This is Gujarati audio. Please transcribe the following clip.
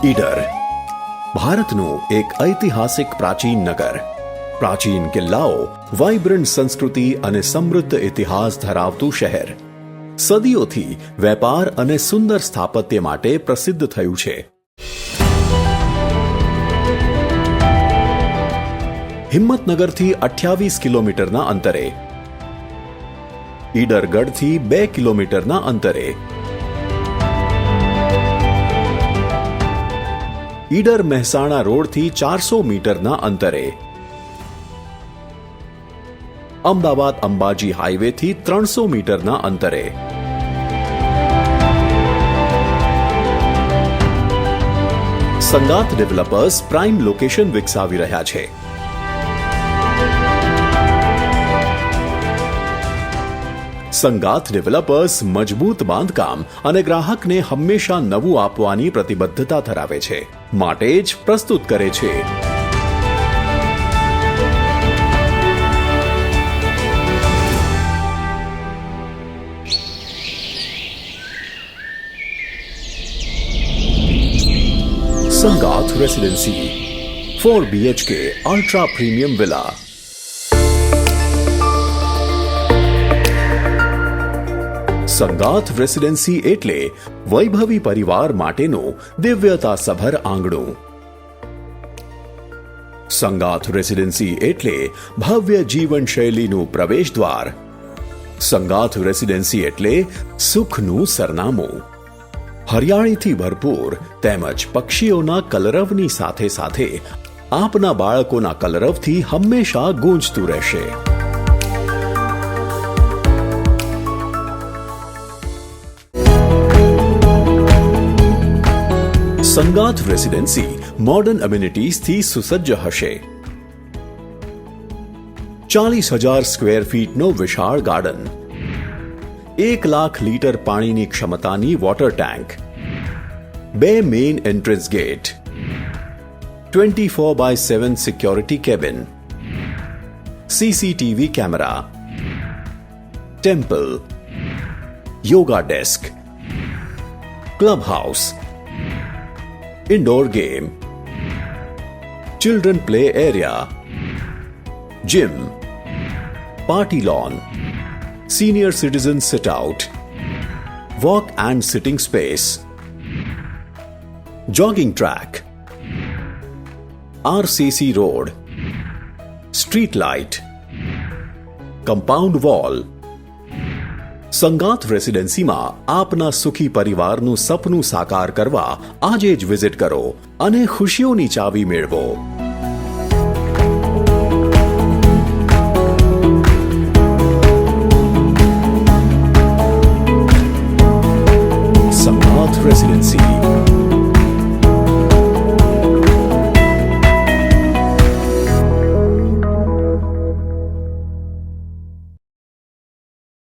ઈડર ભારતનું એક ઐતિહાસિક પ્રાચીન નગર. પ્રાચીન કિલ્લાઓ, વાઇબ્રન્ટ સંસ્કૃતિ અને સમૃદ્ધ ઇતિહાસ ધરાવતું શહેર. સદીઓથી વેપાર અને સુંદર સ્થાપત્ય માટે પ્રસિદ્ધ થયું છે. હિંમતનગરથી 28 કિલોમીટરના અંતરે, ઈડરગઢથી 2 કિલોમીટરના અંતરે, ઈડર મહેસાણા રોડથી 400 મીટરના અંતરે, અમદાવાદ અંબાજી હાઈવેથી 300 મીટરના અંતરે, સંગાથ ડેવલપર્સ પ્રાઇમ લોકેશન વિકસાવી રહ્યા છે. સંગાથ ડેવલપર્સ મજબૂત બાંધકામ અને ગ્રાહકને હંમેશા નવું આપવાની પ્રતિબદ્ધતા ધરાવે છે, માટે જ પ્રસ્તુત કરે છે. Sangath residency 4 BHK ultra premium villa. Sangath residency એટલે વૈભવી પરિવાર માટેનું દિવ્યતાસભર આંગણું. સંગાથ રેસિડેન્સી એટલે ભવ્ય જીવનશૈલીનું પ્રવેશદ્વાર. સંગાથ રેસિડેન્સી એટલે સુખનું સરનામું. હરિયાળીથી ભરપૂર તેમજ પક્ષીઓના કલરવની સાથે સાથે આપના બાળકોના કલરવથી હંમેશા ગૂંજતું રહેશે. સંગાથ રેસિડેન્સી મોડર્ન એમ્યુનિટીઝથી સુસજ્જ હશે. 40,000 સ્ક્વેર ફીટનો વિશાળ ગાર્ડન, 1 લાખ લીટર પાણીની ક્ષમતાની water tank, 2 main entrance gate, 24/7 security cabin, CCTV camera, temple, yoga desk, club house, indoor game, children play area, gym, party lawn, senior citizen sit out, walk and sitting space, jogging track, RCC road, street light, compound wall. Sangath રેસિડેન્સીમાં આપના સુખી પરિવારનું સપનું સાકાર કરવા આજે જ વિઝિટ કરો અને ખુશીઓની ચાવી મેળવો.